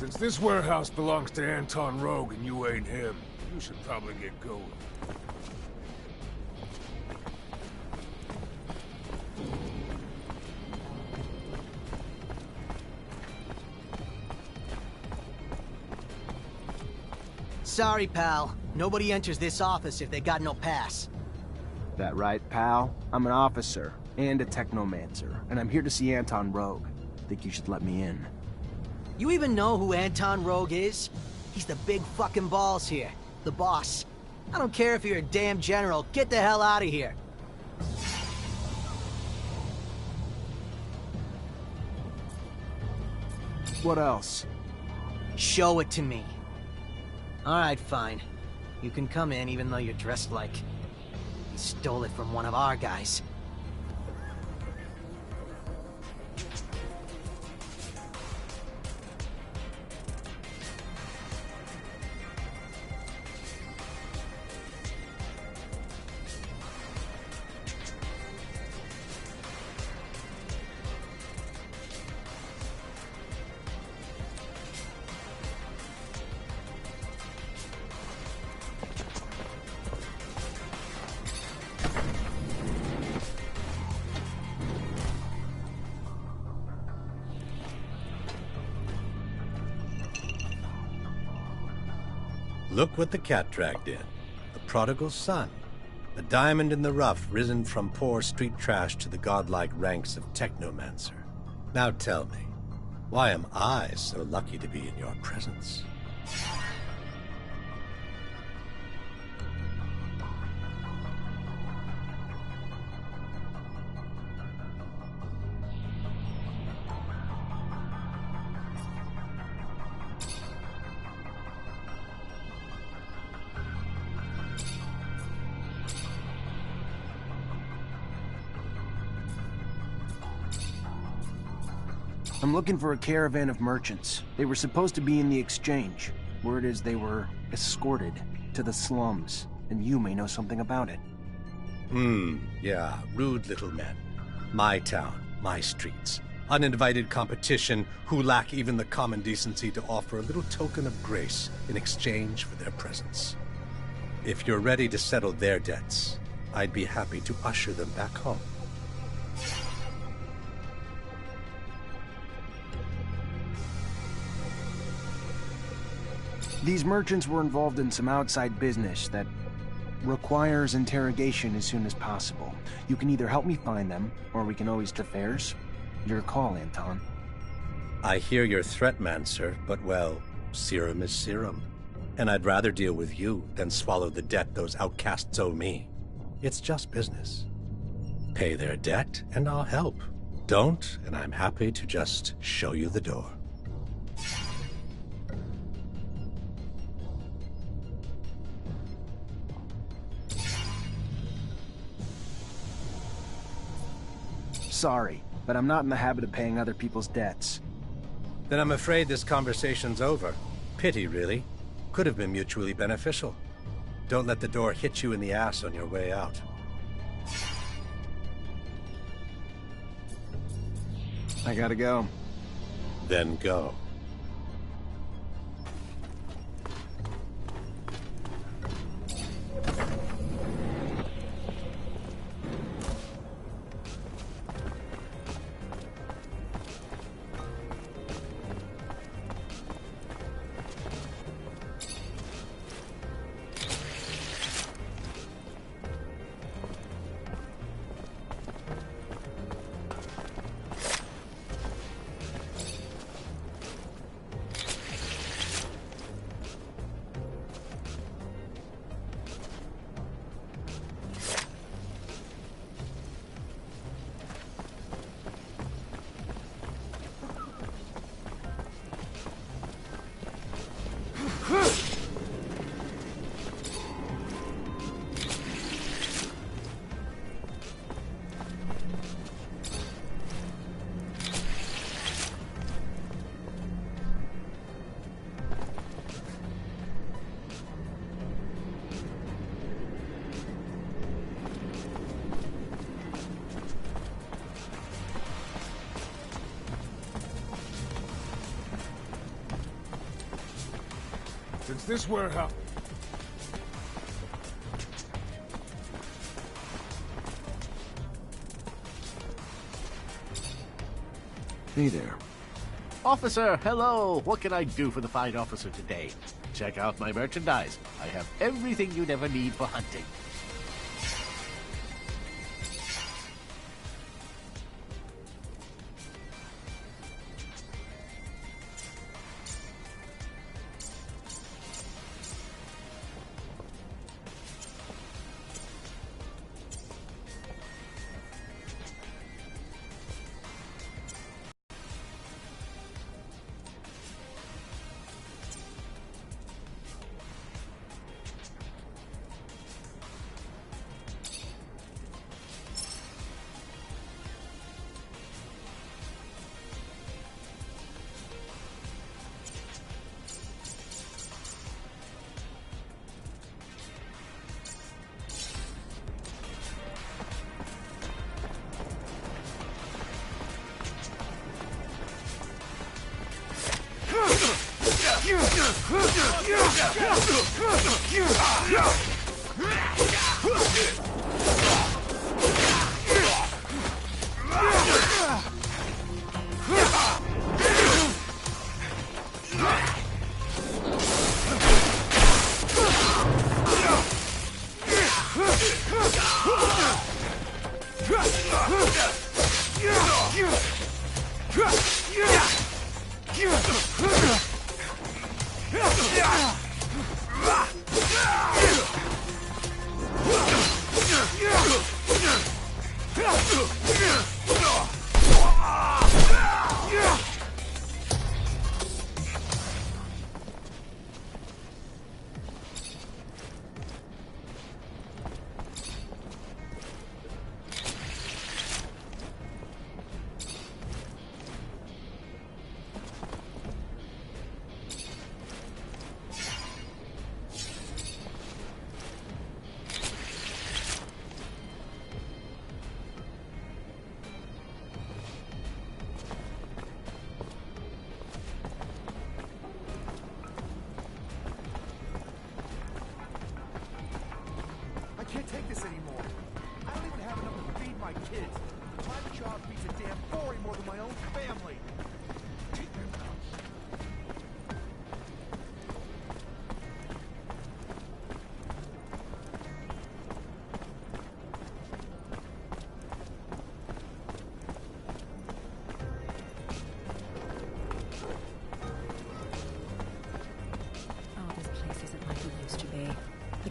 Since this warehouse belongs to Anton Rogue and you ain't him, you should probably get going. Sorry, pal. Nobody enters this office if they got no pass. That right, pal? I'm an officer and a technomancer, and I'm here to see Anton Rogue. Think you should let me in. You even know who Anton Rogue is? He's the big fucking balls here. The boss. I don't care if you're a damn general. Get the hell out of here. What else? Show it to me. Alright, fine. You can come in even though you're dressed like... you stole it from one of our guys. Look what the cat dragged in. The prodigal son. A diamond in the rough, risen from poor street trash to the godlike ranks of technomancer. Now tell me, why am I so lucky to be in your presence? I'm looking for a caravan of merchants. They were supposed to be in the exchange. Word is they were escorted to the slums, and you may know something about it. Yeah, rude little men. My town, my streets. Uninvited competition who lack even the common decency to offer a little token of grace in exchange for their presence. If you're ready to settle their debts, I'd be happy to usher them back home. These merchants were involved in some outside business that requires interrogation as soon as possible. You can either help me find them, or we can always to fairs. Your call, Anton. I hear your threat, Mancer, but well, serum is serum. And I'd rather deal with you than swallow the debt those outcasts owe me. It's just business. Pay their debt, and I'll help. Don't, and I'm happy to just show you the door. Sorry, but I'm not in the habit of paying other people's debts. Then I'm afraid this conversation's over. Pity, really. Could have been mutually beneficial. Don't let the door hit you in the ass on your way out. I gotta go. Then go. Since this warehouse... Hey there. Officer, hello! What can I do for the fine officer today? Check out my merchandise. I have everything you'd ever need for hunting. take this anymore. I don't even have enough to feed my kids. My job beats a damn boring more than my own family.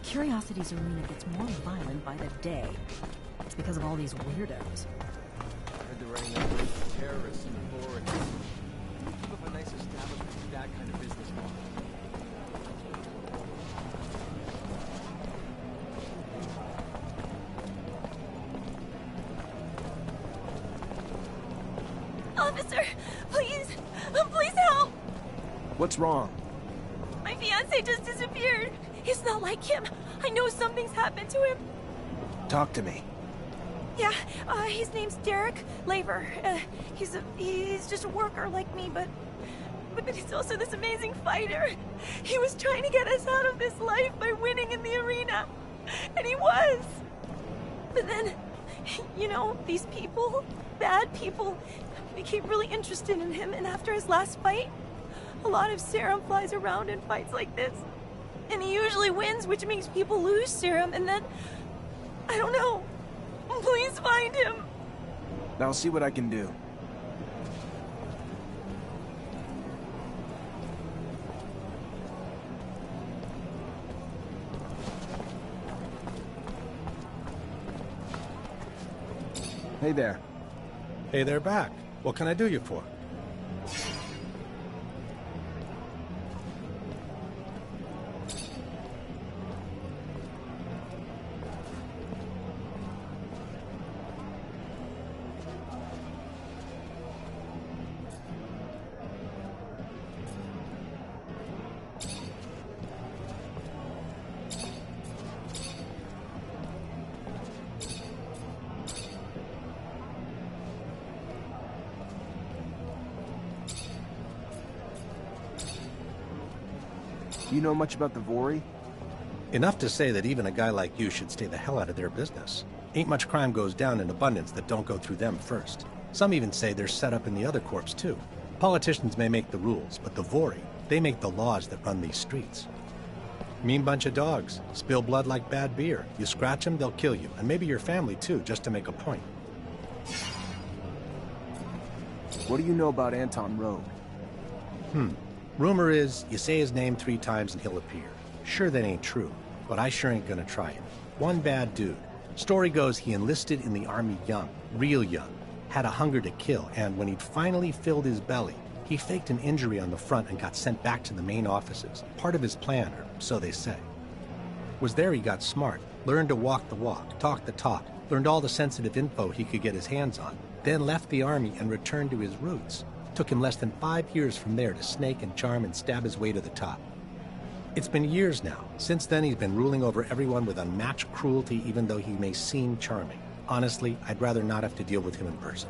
Curiosity's arena gets more violent by the day. It's because of all these weirdos. I heard there ain't no terrorists in the forest. You keep up a nice establishment with that kind of business model. Officer, please, please help! What's wrong? My fiancé just disappeared. It's not like him. I know something's happened to him. Talk to me. Yeah, his name's Derek Laver. He's just a worker like me, but he's also this amazing fighter. He was trying to get us out of this life by winning in the arena. And he was. But then, you know, these people, bad people, became really interested in him, and after his last fight, a lot of serum flies around in fights like this. And he usually wins, which makes people lose serum, and then... I don't know. Please find him. I'll see what I can do. Hey there. Hey there back. What can I do you for? You know much about the Vori? Enough to say that even a guy like you should stay the hell out of their business. Ain't much crime goes down in abundance that don't go through them first. Some even say they're set up in the other corps too. Politicians may make the rules, but the Vori, they make the laws that run these streets. Mean bunch of dogs. Spill blood like bad beer. You scratch them, they'll kill you. And maybe your family too, just to make a point. What do you know about Anton Rogue? Rumor is, you say his name 3 times and he'll appear. Sure, that ain't true, but I sure ain't gonna try it. One bad dude. Story goes he enlisted in the army young, real young, had a hunger to kill, and when he'd finally filled his belly, he faked an injury on the front and got sent back to the main offices. Part of his plan, or so they say. Was there he got smart, learned to walk the walk, talk the talk, learned all the sensitive info he could get his hands on, then left the army and returned to his roots. Took him less than 5 years from there to snake and charm and stab his way to the top. It's been years now. Since then, he's been ruling over everyone with unmatched cruelty, even though he may seem charming. Honestly, I'd rather not have to deal with him in person.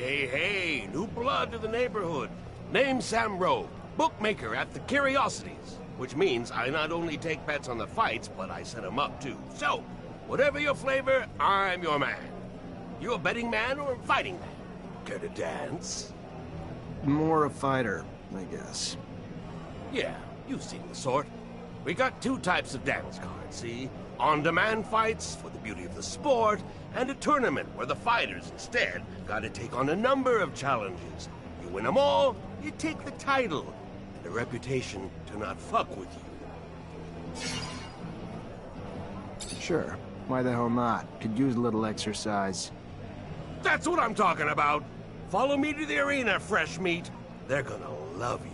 Hey, new blood to the neighborhood. Name's Sam Rowe, bookmaker at the Curiosities, which means I not only take bets on the fights, but I set them up too. So, whatever your flavor, I'm your man. You a betting man or a fighting man? Care to dance? More a fighter, I guess. Yeah, you've seen the sort. We got 2 types of dance cards, see? On-demand fights for the beauty of the sport, and a tournament where the fighters instead gotta take on a number of challenges. You win them all, you take the title, and a reputation to not fuck with you. Sure. Why the hell not? Could use a little exercise. That's what I'm talking about! Follow me to the arena, fresh meat. They're gonna love you.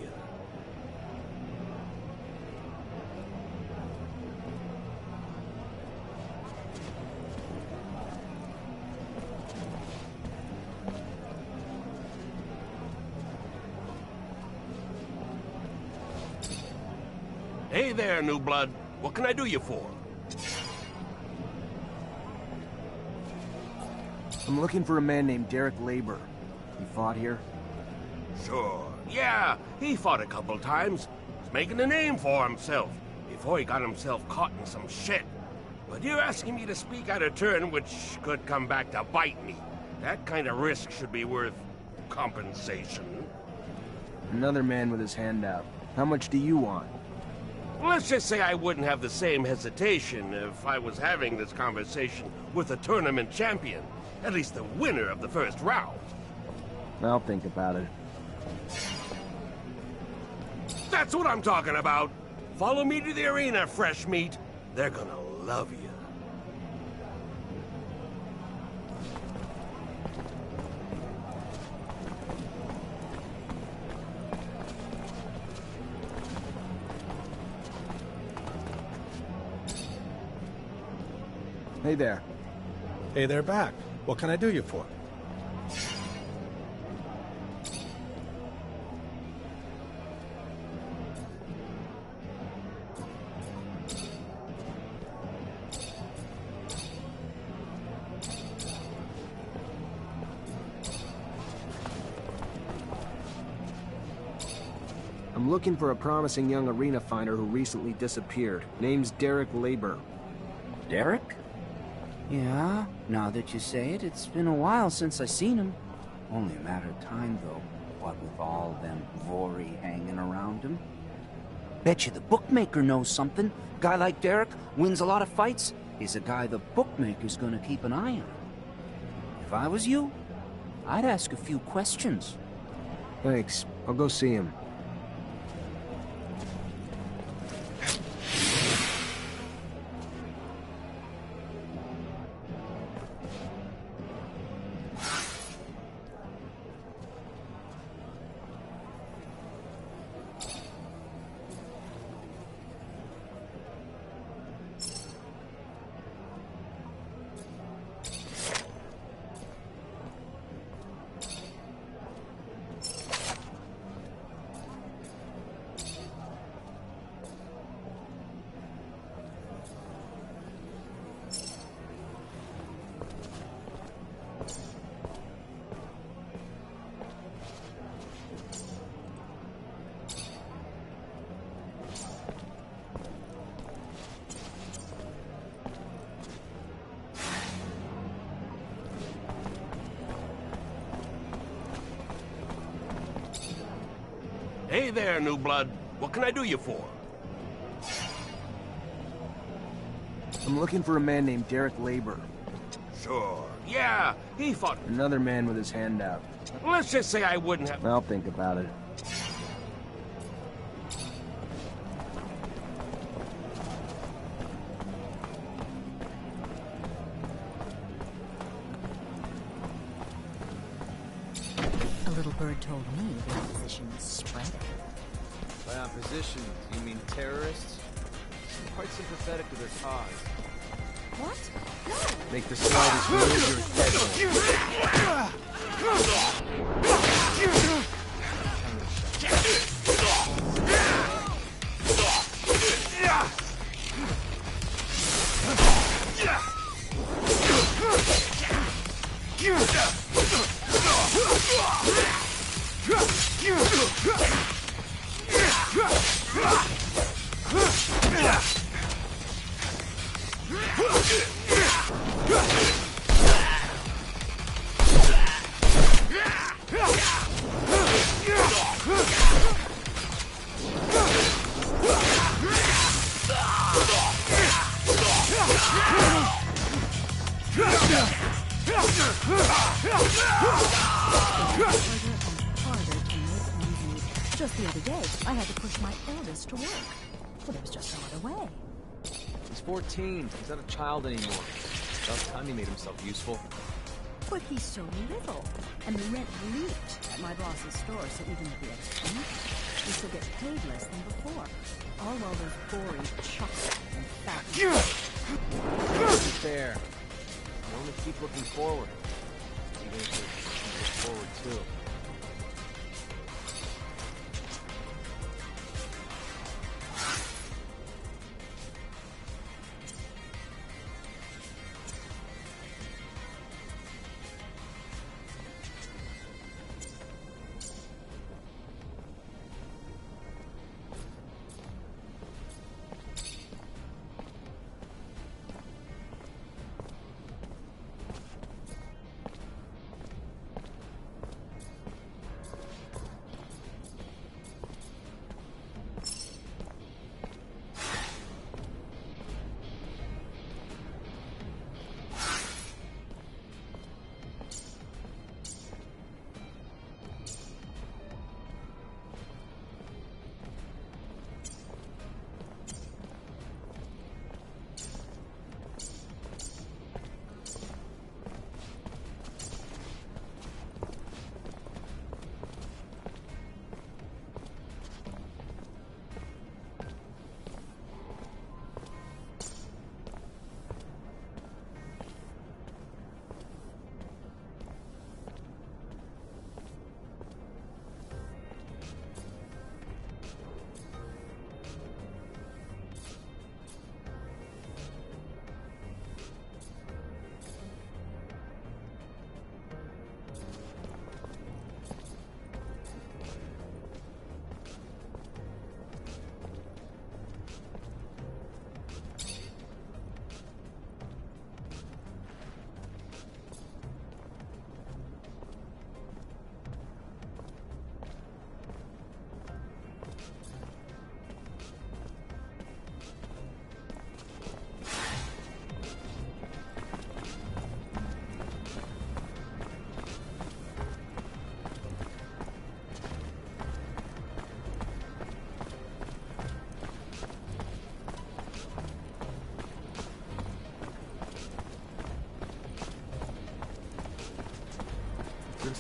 Hey there, new blood. What can I do you for? I'm looking for a man named Derek Labor. He fought here? Sure. Yeah, he fought a couple times. He's making a name for himself before he got himself caught in some shit. But you're asking me to speak out of turn, which could come back to bite me. That kind of risk should be worth compensation. Another man with his hand out. How much do you want? Let's just say I wouldn't have the same hesitation if I was having this conversation with a tournament champion. At least the winner of the first round. I'll think about it. That's what I'm talking about. Follow me to the arena, fresh meat. They're gonna love you. Hey there. Hey there back. What can I do you for? I'm looking for a promising young arena fighter who recently disappeared. Name's Derek Labor. Derek? Yeah, now that you say it, it's been a while since I seen him. Only a matter of time, though, what with all them Vori hanging around him. Bet you the bookmaker knows something. Guy like Derek wins a lot of fights. He's a guy the bookmaker's gonna keep an eye on. If I was you, I'd ask a few questions. Thanks. I'll go see him. Hey there, new blood. What can I do you for? I'm looking for a man named Derek Labor. Sure. Yeah, he fought. Another man with his hand out. Let's just say I wouldn't have. I'll think about it. A little bird told me the opposition was spreading. By opposition, you mean terrorists? I'm quite sympathetic to their cause. What? No! Make the slightest move, you're dead. Just the other day, I had to push my eldest to work. Well, there was just no other way. He's 14. He's not a child anymore. About time he made himself useful. But he's so little. And the rent leaked at my boss's store, so even with the extra income, we still get paid less than before. All while those gory chucks and fat... It's fair. You only keep looking forward. Even if you look forward too.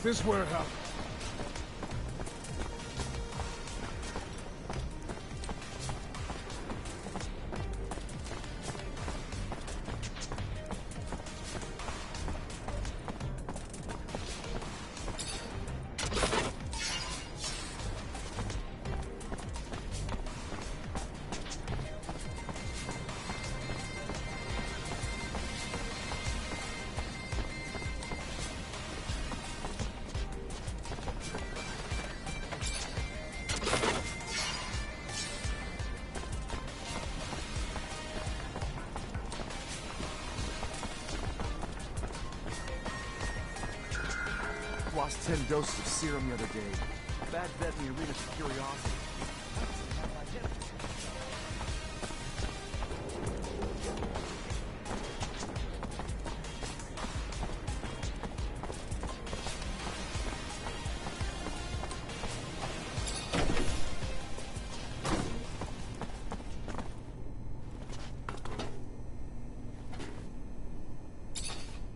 Since this warehouse... Lost 10 doses of serum the other day. Bad bet in the arena for curiosity.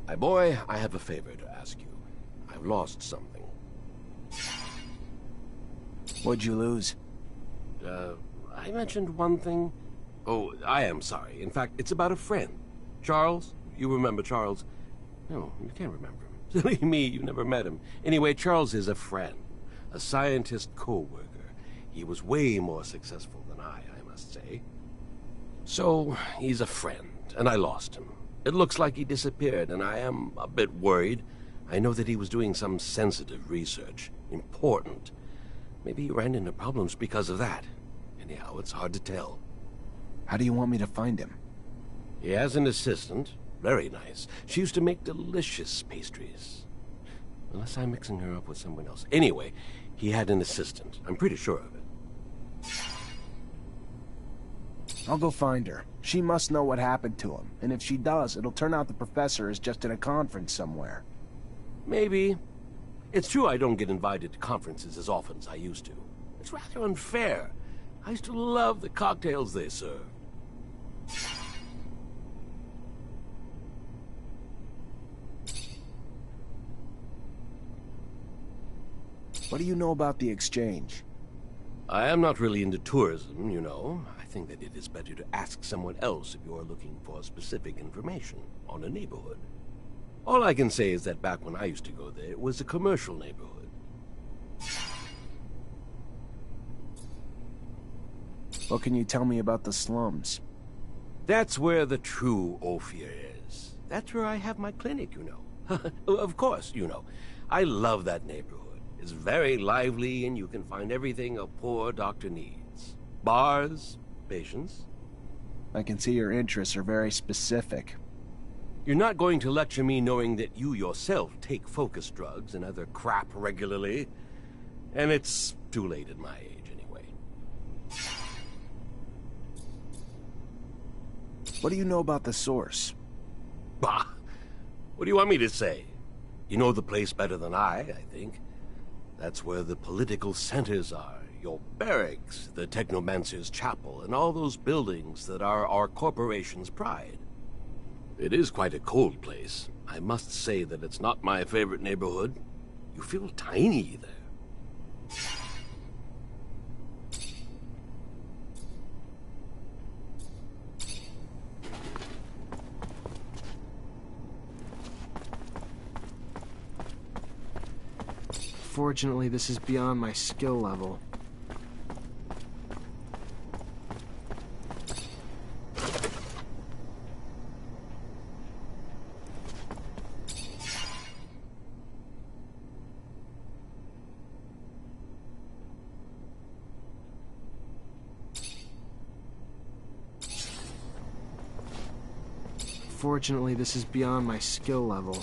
My boy, I have a favor to ask you. I've lost something. What'd you lose? I mentioned one thing. Oh, I am sorry. In fact, it's about a friend. Charles? You remember Charles? No, you can't remember him. Silly me, you never met him. Anyway, Charles is a friend. A scientist co-worker. He was way more successful than I must say. So, he's a friend, and I lost him. It looks like he disappeared, and I am a bit worried. I know that he was doing some sensitive research. Important. Maybe he ran into problems because of that. Anyhow, it's hard to tell. How do you want me to find him? He has an assistant. Very nice. She used to make delicious pastries. Unless I'm mixing her up with someone else. Anyway, he had an assistant. I'm pretty sure of it. I'll go find her. She must know what happened to him. And if she does, it'll turn out the professor is just in a conference somewhere. Maybe. It's true I don't get invited to conferences as often as I used to. It's rather unfair. I used to love the cocktails they serve. What do you know about the exchange? I am not really into tourism, you know. I think that it is better to ask someone else if you are looking for specific information on a neighborhood. All I can say is that back when I used to go there, it was a commercial neighborhood. What can you tell me about the slums? That's where the true Ophir is. That's where I have my clinic, you know. Of course, you know. I love that neighborhood. It's very lively, and you can find everything a poor doctor needs. Bars, patients. I can see your interests are very specific. You're not going to lecture me knowing that you yourself take focus drugs and other crap regularly. And it's too late at my age, anyway. What do you know about the source? Bah! What do you want me to say? You know the place better than I think. That's where the political centers are. Your barracks, the Technomancer's chapel, and all those buildings that are our corporation's pride. It is quite a cold place. I must say that it's not my favorite neighborhood. You feel tiny there. Fortunately, this is beyond my skill level. Fortunately, this is beyond my skill level.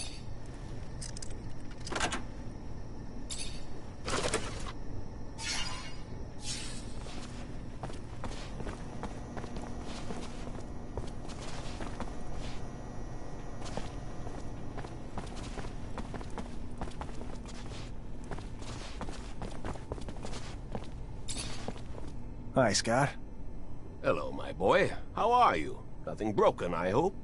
Hi, Scott. Hello, my boy. How are you? Nothing broken, I hope?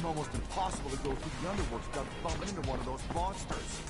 seem almost impossible to go through the underworks without bumping into one of those monsters.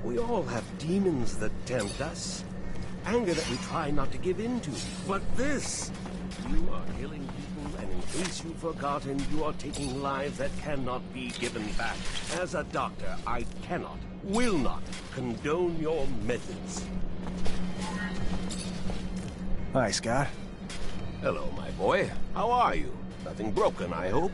We all have demons that tempt us. Anger that we try not to give in to. But this! You are killing people, and in case you've forgotten, you are taking lives that cannot be given back. As a doctor, I cannot, will not, condone your methods. Hi, Scott. Hello, my boy. How are you? Nothing broken, I hope?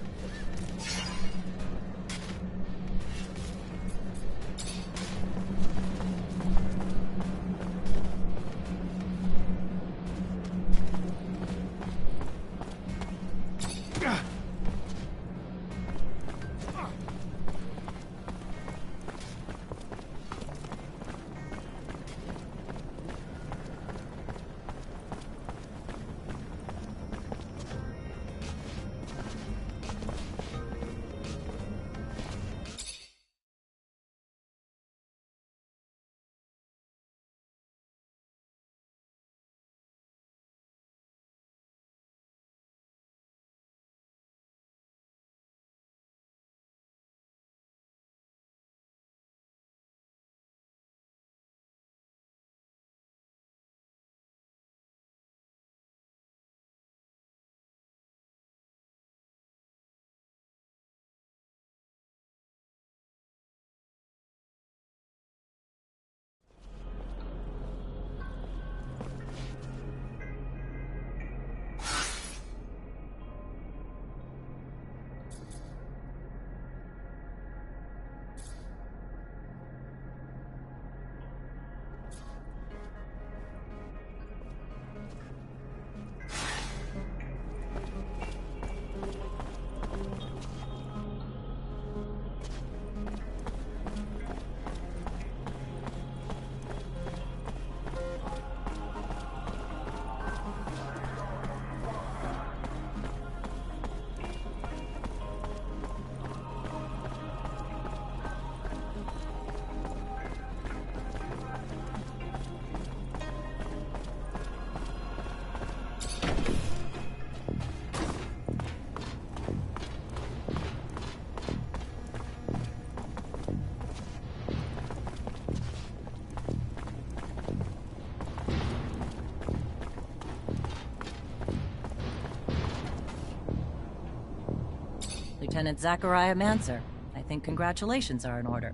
Lieutenant Zachariah Manser. I think congratulations are in order.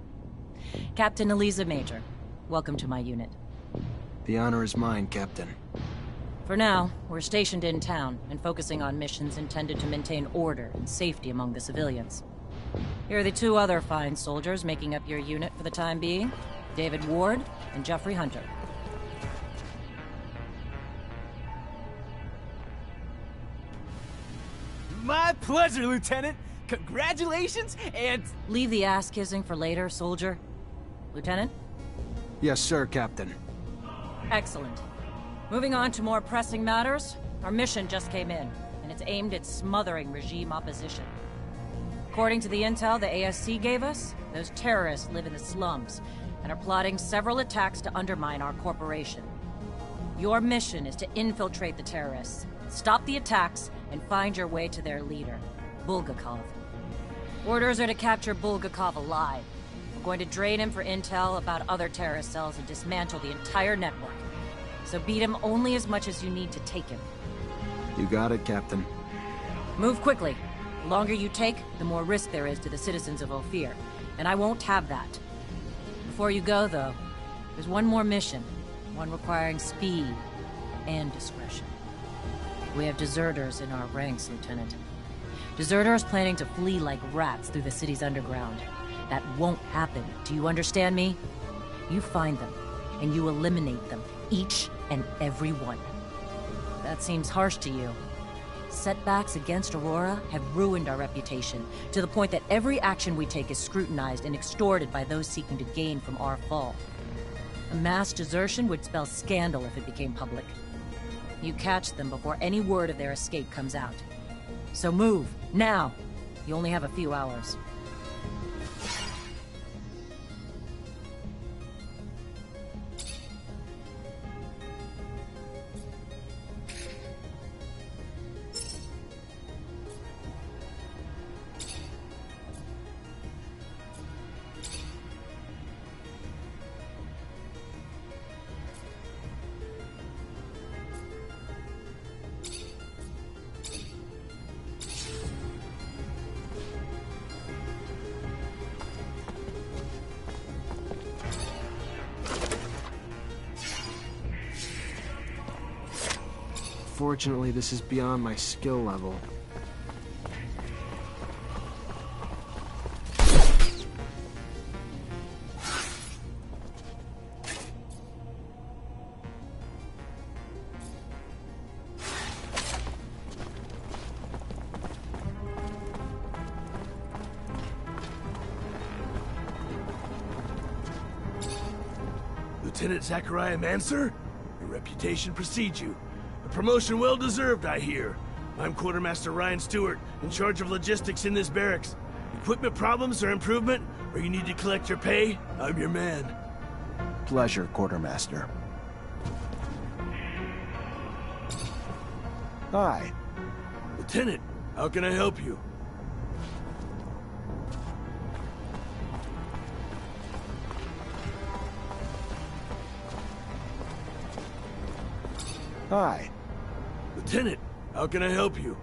Captain Eliza Major, welcome to my unit. The honor is mine, Captain. For now, we're stationed in town and focusing on missions intended to maintain order and safety among the civilians. Here are the two other fine soldiers making up your unit for the time being, David Ward and Jeffrey Hunter. My pleasure, Lieutenant! Congratulations, and... Leave the ass-kissing for later, soldier. Lieutenant? Yes, sir, Captain. Excellent. Moving on to more pressing matters, our mission just came in, and it's aimed at smothering regime opposition. According to the intel the ASC gave us, those terrorists live in the slums and are plotting several attacks to undermine our corporation. Your mission is to infiltrate the terrorists, stop the attacks, and find your way to their leader, Bulgakov. Orders are to capture Bulgakov alive. We're going to drain him for intel about other terrorist cells and dismantle the entire network. So beat him only as much as you need to take him. You got it, Captain. Move quickly. The longer you take, the more risk there is to the citizens of Ophir. And I won't have that. Before you go, though, there's one more mission. One requiring speed and discretion. We have deserters in our ranks, Lieutenant. Deserters planning to flee like rats through the city's underground. That won't happen. Do you understand me? You find them, and you eliminate them. Each and every one. That seems harsh to you. Setbacks against Aurora have ruined our reputation, to the point that every action we take is scrutinized and extorted by those seeking to gain from our fall. A mass desertion would spell scandal if it became public. You catch them before any word of their escape comes out. So move, now! You only have a few hours. Fortunately, this is beyond my skill level. Lieutenant Zachariah Manser? Your reputation precedes you. A promotion well-deserved, I hear. I'm Quartermaster Ryan Stewart, in charge of logistics in this barracks. Equipment problems or improvement, or you need to collect your pay, I'm your man. Pleasure, Quartermaster. Hi. Lieutenant, how can I help you? Hi. Lieutenant, how can I help you?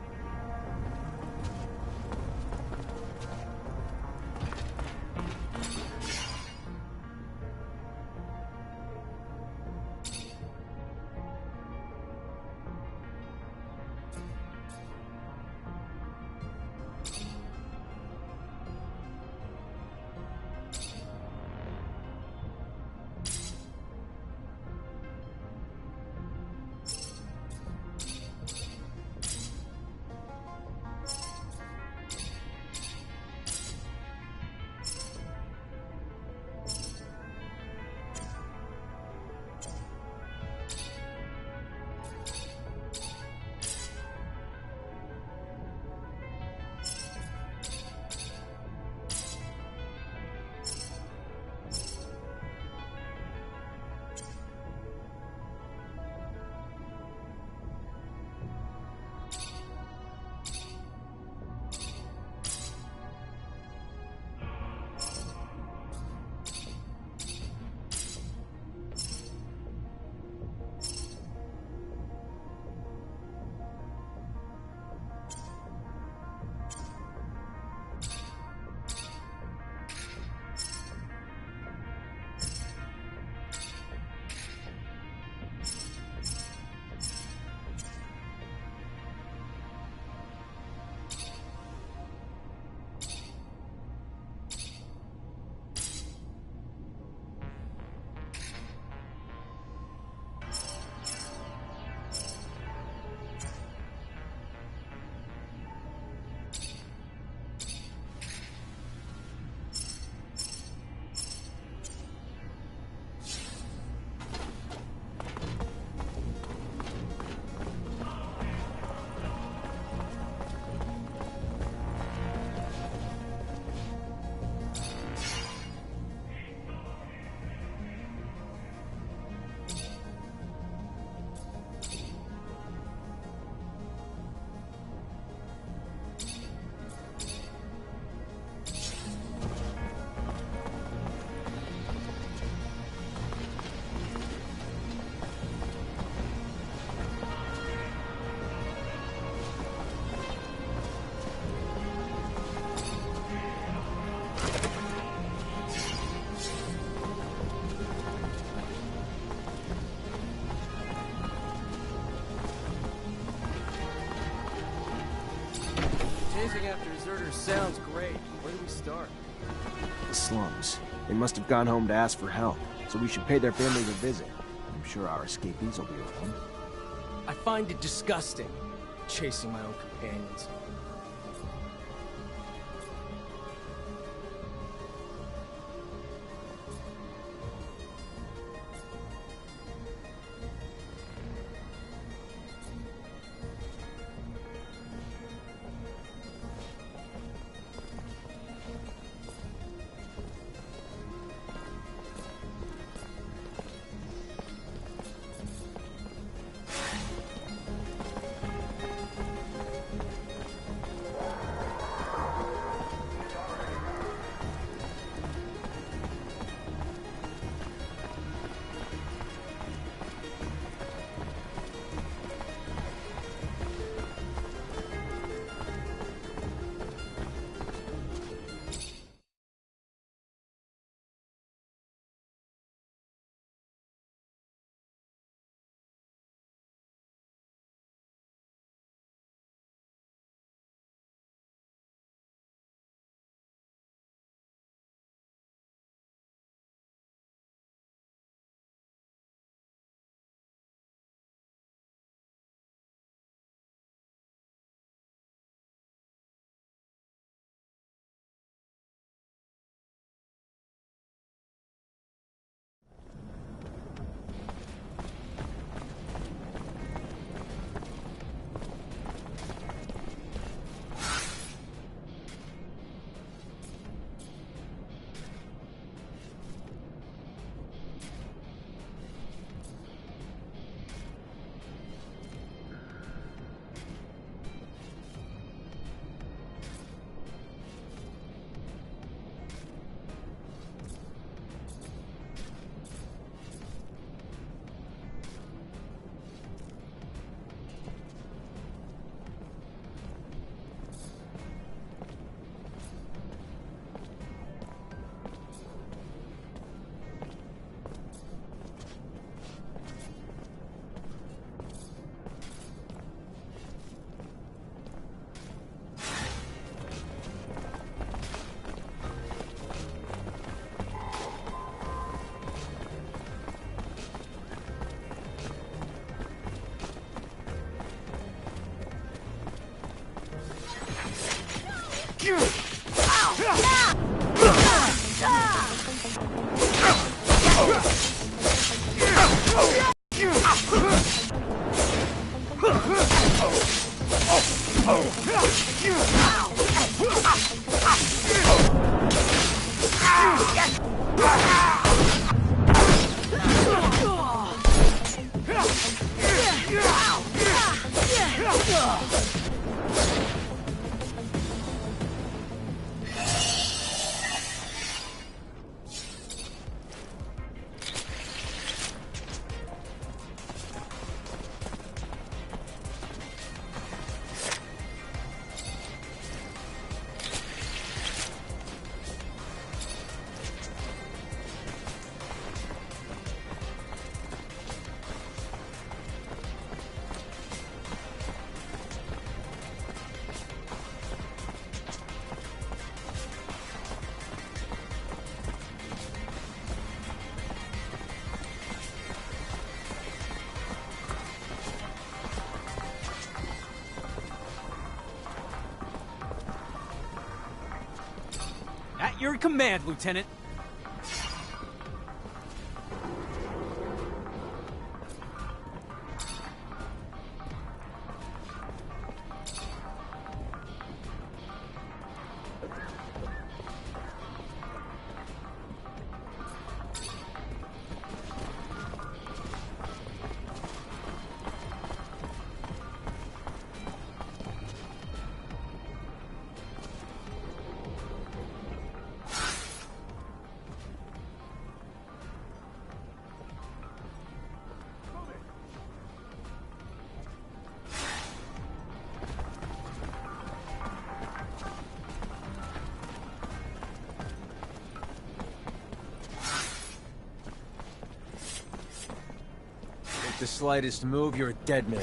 murder sounds great. Where do we start? The slums. They must have gone home to ask for help, so we should pay their families a visit. I'm sure our escapees will be around. I find it disgusting, chasing my own companions. At your command, Lieutenant. The slightest move, you're a dead man.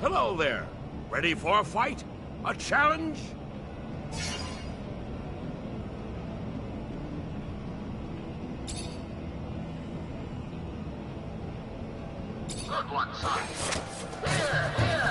Hello there. Ready for a fight? A challenge? Good one, son. Here, here.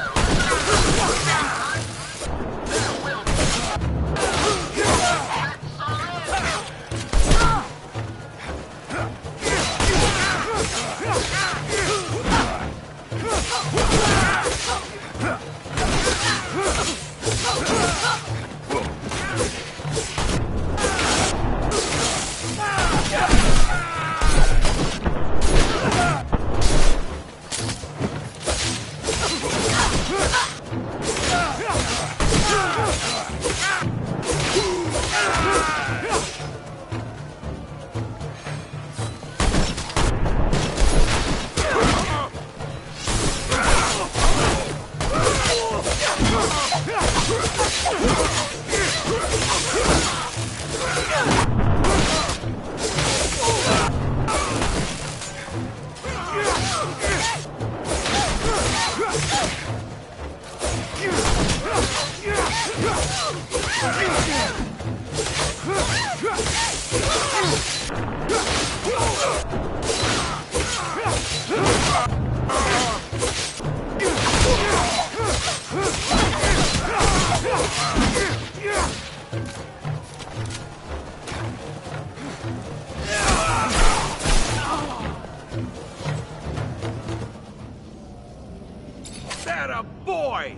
Atta boy!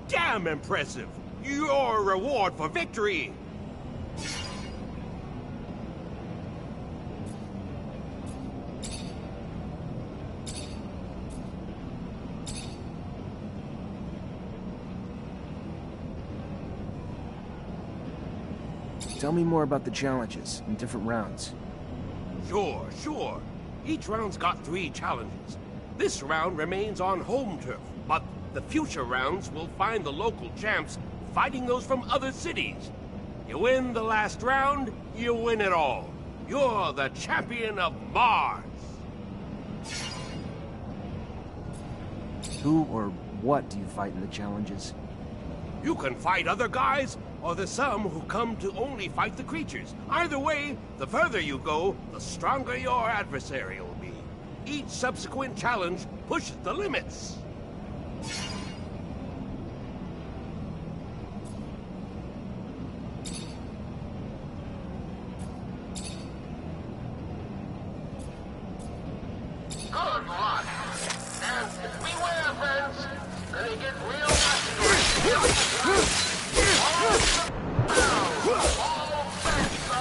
Damn impressive! Your reward for victory! Tell me more about the challenges in different rounds. Sure. Each round's got 3 challenges. This round remains on home turf, but the future rounds will find the local champs fighting those from other cities. You win the last round, you win it all. You're the champion of Mars. Who or what do you fight in the challenges? You can fight other guys, or there's some who come to only fight the creatures. Either way, the further you go, the stronger your adversary will be. Each subsequent challenge pushes the limits. Good luck. And beware, friends. Gonna get real messy. All bets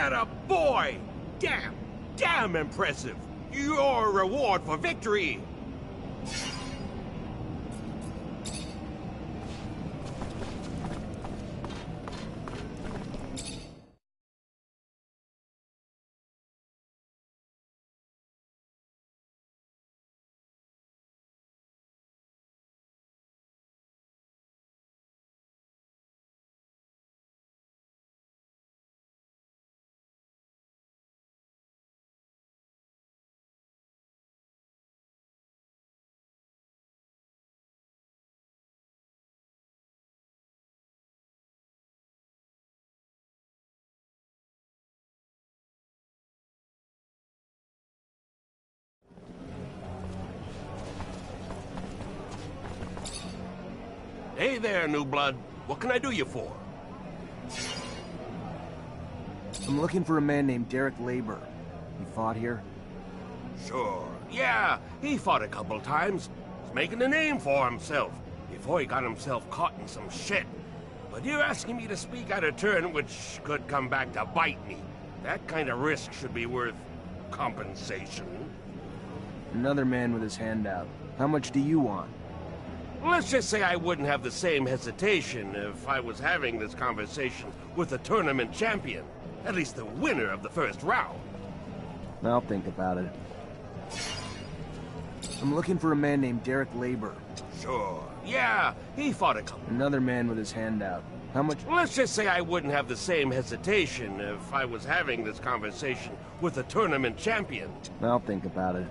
Atta boy! Damn impressive! Your reward for victory! Hey there, new blood. What can I do you for? I'm looking for a man named Derek Labor. He fought here? Sure. Yeah, he fought a couple times. He's making a name for himself before he got himself caught in some shit. But you're asking me to speak out of turn, which could come back to bite me. That kind of risk should be worth compensation. Another man with his hand out. How much do you want? Let's just say I wouldn't have the same hesitation if I was having this conversation with the tournament champion. At least the winner of the first round. I'll think about it. I'm looking for a man named Derek Labor. Sure. Yeah, he fought a couple. Another man with his hand out. How much? Let's just say I wouldn't have the same hesitation if I was having this conversation with the tournament champion. I'll think about it.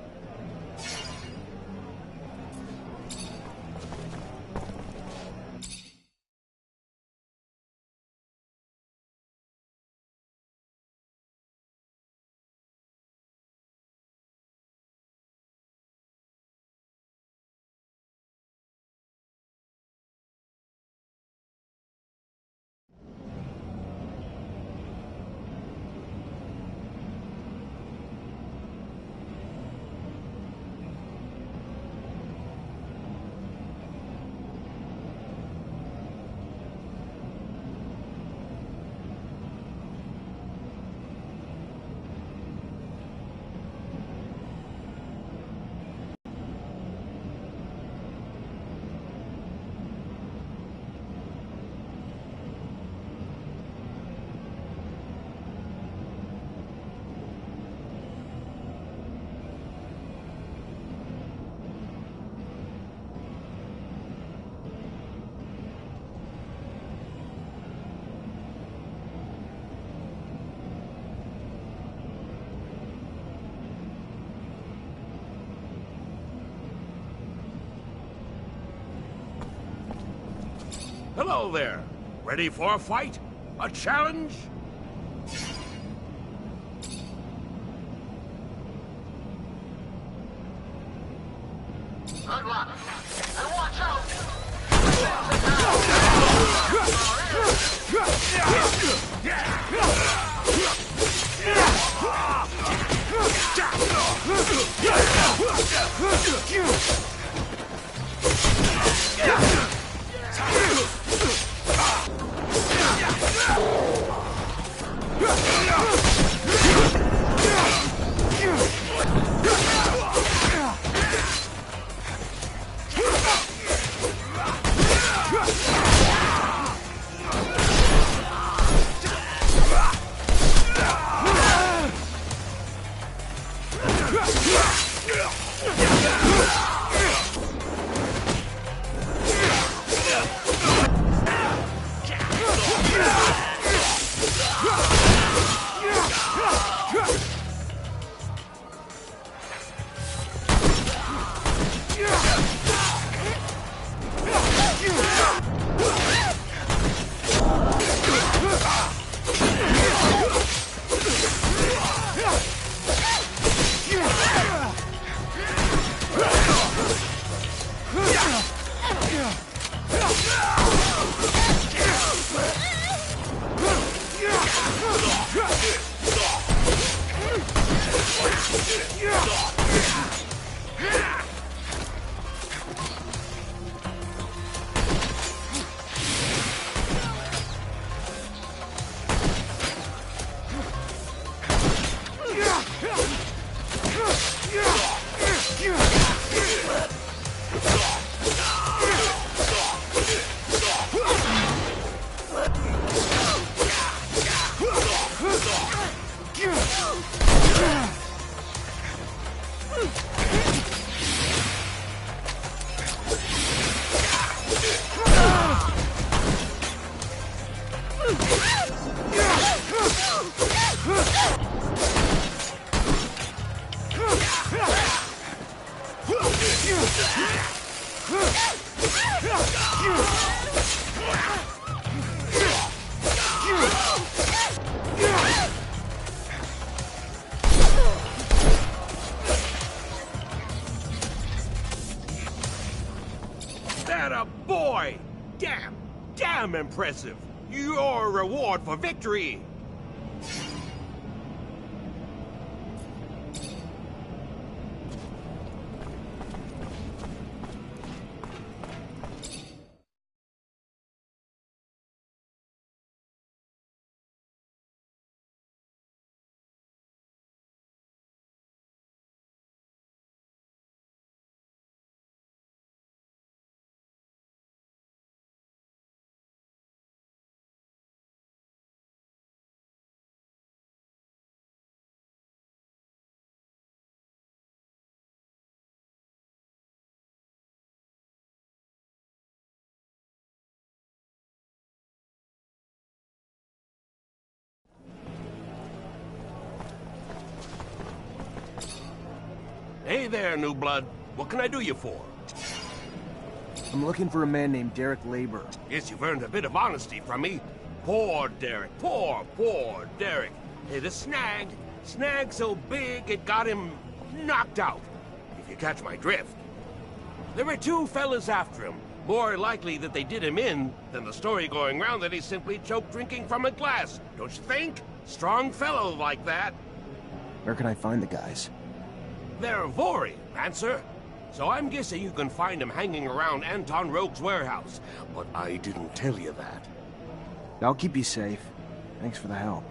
Hello there. Ready for a fight? A challenge? Good luck. And watch out! Damn impressive! Your reward for victory! Hey there, new blood. What can I do you for? I'm looking for a man named Derek Labor. Guess you've earned a bit of honesty from me. Poor Derek. Poor Derek. Hey, the snag so big it got him knocked out, if you catch my drift. There were two fellas after him. More likely that they did him in than the story going round that he simply choked drinking from a glass. Don't you think? Strong fellow like that. Where can I find the guys? They're Vori, answer. So I'm guessing you can find them hanging around Anton Rogue's warehouse. But I didn't tell you that. I'll keep you safe. Thanks for the help.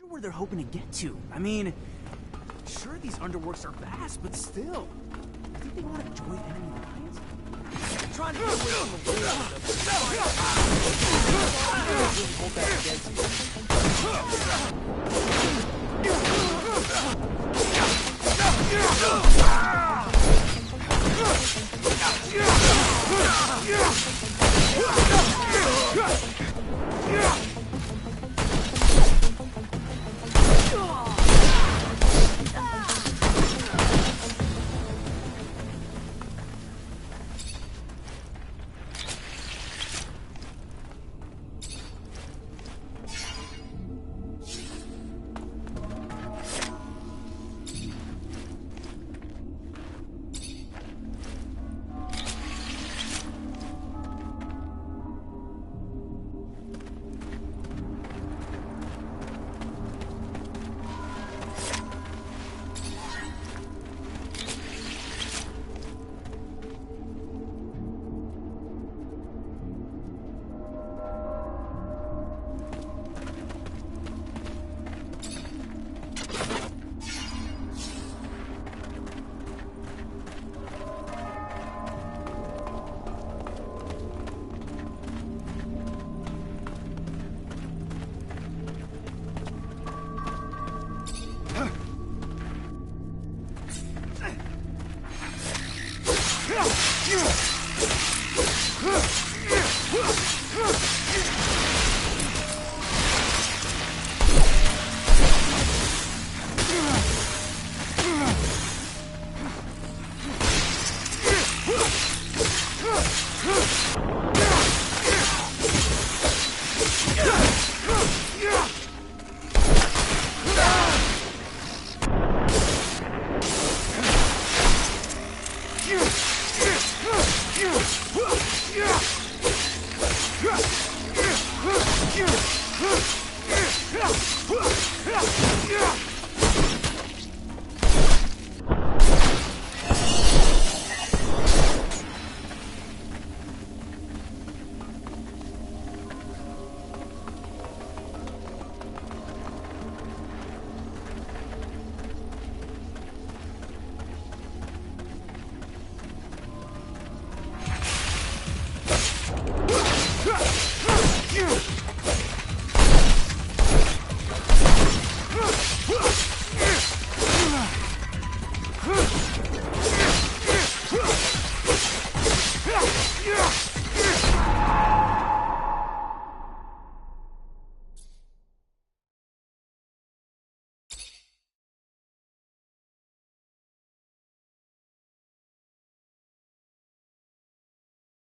Where they're hoping to get to. I mean, sure, these underworks are vast, but still. I think they want to join enemy lines? Trying to get away from the war.